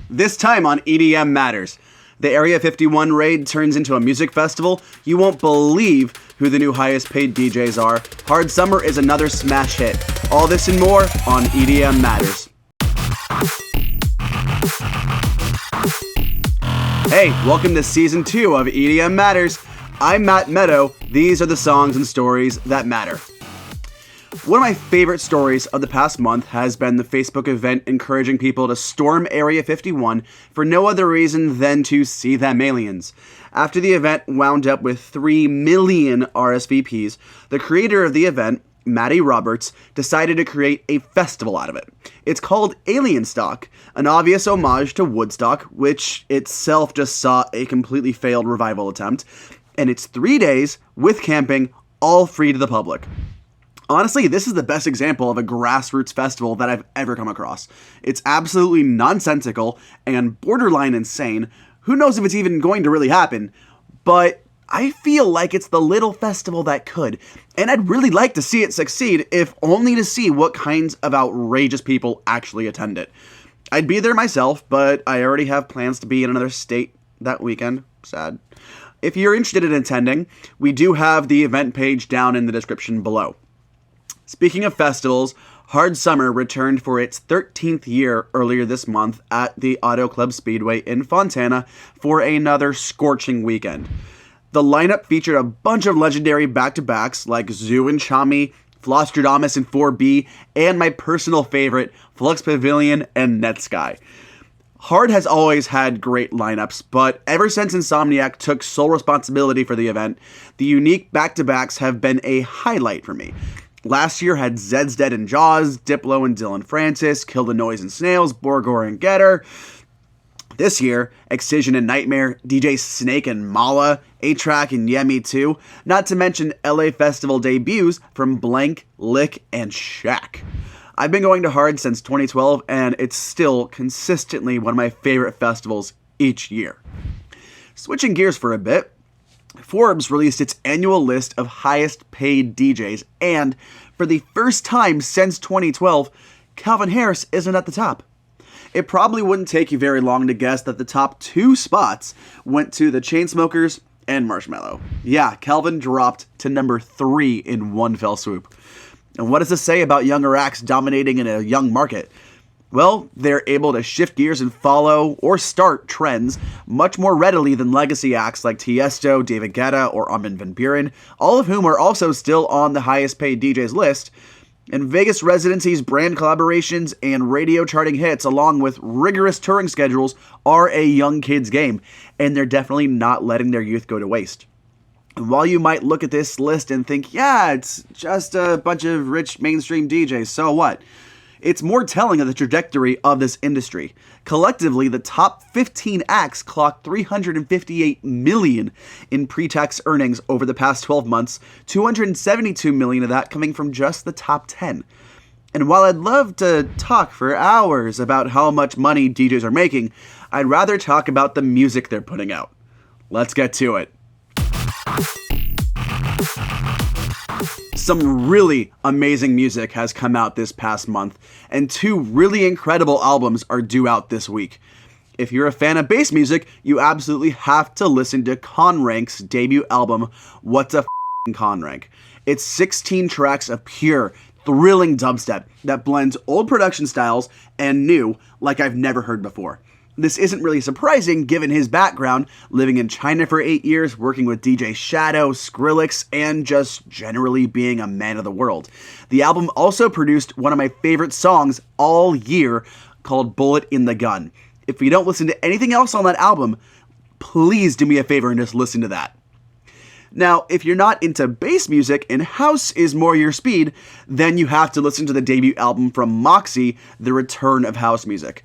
This time on EDM Matters. The Area 51 raid turns into a music festival. You won't believe who the new highest paid DJs are. Hard Summer is another smash hit. All this and more on EDM Matters. Hey, welcome to Season 2 of EDM Matters. I'm Matt Meadow. These are the songs and stories that matter. One of my favorite stories of the past month has been the Facebook event encouraging people to storm Area 51 for no other reason than to see them aliens. After the event wound up with 3 million RSVPs, the creator of the event, Maddie Roberts, decided to create a festival out of it. It's called Alien Stock, an obvious homage to Woodstock, which itself just saw a completely failed revival attempt, and it's 3 days with camping, all free to the public. Honestly, this is the best example of a grassroots festival that I've ever come across. It's absolutely nonsensical and borderline insane. Who knows if it's even going to really happen, but I feel like it's the little festival that could, and I'd really like to see it succeed, if only to see what kinds of outrageous people actually attend it. I'd be there myself, but I already have plans to be in another state that weekend. Sad. If you're interested in attending, we do have the event page down in the description below. Speaking of festivals, Hard Summer returned for its 13th year earlier this month at the Auto Club Speedway in Fontana for another scorching weekend. The lineup featured a bunch of legendary back-to-backs like Zoo and Chami, Flosstradamus and 4B, and my personal favorite, Flux Pavilion and Netsky. Hard has always had great lineups, but ever since Insomniac took sole responsibility for the event, the unique back-to-backs have been a highlight for me. Last year had Zed's Dead and Jaws, Diplo and Dylan Francis, Kill the Noise and Snails, Borgor and Getter. This year, Excision and Nightmare, DJ Snake and Mala, A-Track and Yemi too, not to mention LA Festival debuts from Blank, Lick, and Shaq. I've been going to Hard since 2012, and it's still consistently one of my favorite festivals each year. Switching gears for a bit, Forbes released its annual list of highest paid DJs, and for the first time since 2012, Calvin Harris isn't at the top. It probably wouldn't take you very long to guess that the top 2 spots went to the Chainsmokers and Marshmello. Yeah, Calvin dropped to number 3 in one fell swoop. And what does this say about younger acts dominating in a young market? Well, they're able to shift gears and follow or start trends much more readily than legacy acts like Tiesto, David Guetta, or Armin van Buuren, all of whom are also still on the highest paid DJs list. And Vegas residencies, brand collaborations, and radio charting hits, along with rigorous touring schedules, are a young kid's game, and they're definitely not letting their youth go to waste. And while you might look at this list and think, yeah, it's just a bunch of rich mainstream DJs, so what? It's more telling of the trajectory of this industry. Collectively, the top 15 acts clocked $358 million in pre-tax earnings over the past 12 months, $272 million of that coming from just the top 10. And while I'd love to talk for hours about how much money DJs are making, I'd rather talk about the music they're putting out. Let's get to it. Some really amazing music has come out this past month, and 2 really incredible albums are due out this week. If you're a fan of bass music, you absolutely have to listen to Conrank's debut album, What's a F***ing Conrank. It's 16 tracks of pure, thrilling dubstep that blends old production styles and new like I've never heard before. This isn't really surprising given his background, living in China for 8 years, working with DJ Shadow, Skrillex, and just generally being a man of the world. The album also produced one of my favorite songs all year called Bullet in the Gun. If you don't listen to anything else on that album, please do me a favor and just listen to that. Now, if you're not into bass music and house is more your speed, then you have to listen to the debut album from Moksi, The Return of House Music.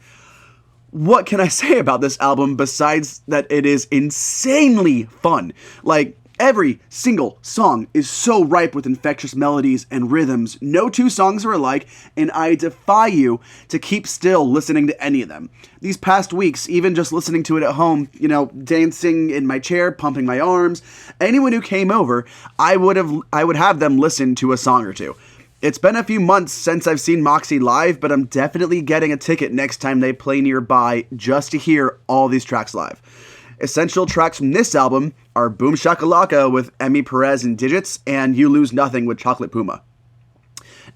What can I say about this album besides that it is insanely fun? Like, every single song is so ripe with infectious melodies and rhythms. No 2 songs are alike, and I defy you to keep still listening to any of them. These past weeks, even just listening to it at home, dancing in my chair, pumping my arms, anyone who came over, I would have them listen to a song or 2. It's been a few months since I've seen Moksi live, but I'm definitely getting a ticket next time they play nearby just to hear all these tracks live. Essential tracks from this album are Boom Shakalaka with Emi Perez and Digits, and You Lose Nothing with Chocolate Puma.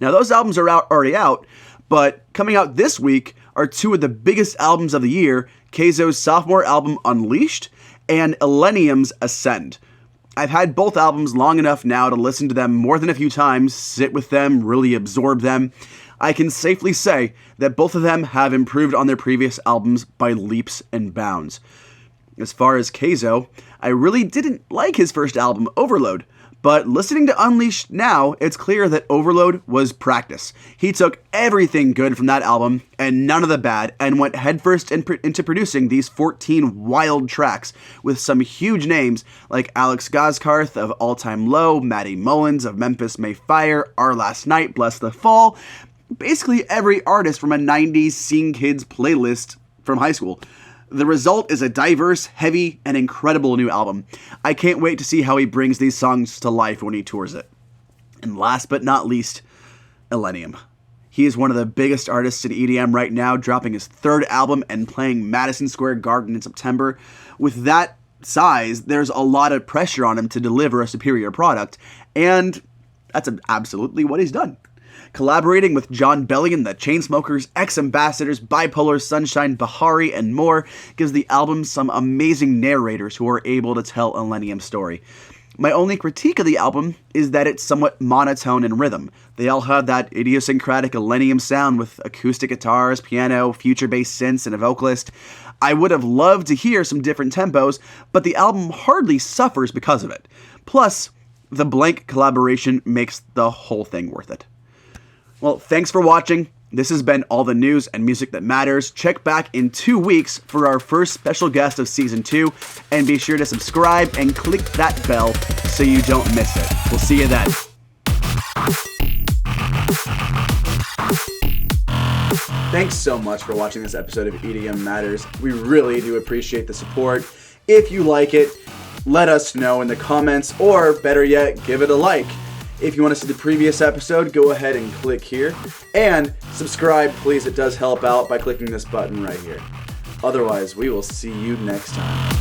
Now those albums are already out, but coming out this week are two of the biggest albums of the year, Kayzo's sophomore album Unleashed and Illenium's Ascend. I've had both albums long enough now to listen to them more than a few times, sit with them, really absorb them. I can safely say that both of them have improved on their previous albums by leaps and bounds. As far as Kayzo, I really didn't like his first album, Overload, but listening to Unleashed now, it's clear that Overload was practice. He took everything good from that album and none of the bad and went headfirst into producing these 14 wild tracks with some huge names like Alex Goskarth of All Time Low, Maddie Mullins of Memphis May Fire, Our Last Night, Bless the Fall, basically every artist from a 90s Scene Kids playlist from high school. The result is a diverse, heavy, and incredible new album. I can't wait to see how he brings these songs to life when he tours it. And last but not least, Illenium. He is one of the biggest artists in EDM right now, dropping his third album and playing Madison Square Garden in September. With that size, there's a lot of pressure on him to deliver a superior product, and that's absolutely what he's done. Collaborating with John Bellion, the Chainsmokers, X-Ambassadors, Bipolar, Sunshine, Bahari, and more gives the album some amazing narrators who are able to tell Illenium's story. My only critique of the album is that it's somewhat monotone in rhythm. They all have that idiosyncratic Illenium sound with acoustic guitars, piano, future-bass synths, and a vocalist. I would have loved to hear some different tempos, but the album hardly suffers because of it. Plus, the Blank collaboration makes the whole thing worth it. Well, thanks for watching. This has been all the news and music that matters. Check back in 2 weeks for our first special guest of Season 2, and be sure to subscribe and click that bell so you don't miss it. We'll see you then. Thanks so much for watching this episode of EDM Matters. We really do appreciate the support. If you like it, let us know in the comments, or better yet, give it a like. If you want to see the previous episode, go ahead and click here. And subscribe, please. It does help out by clicking this button right here. Otherwise, we will see you next time.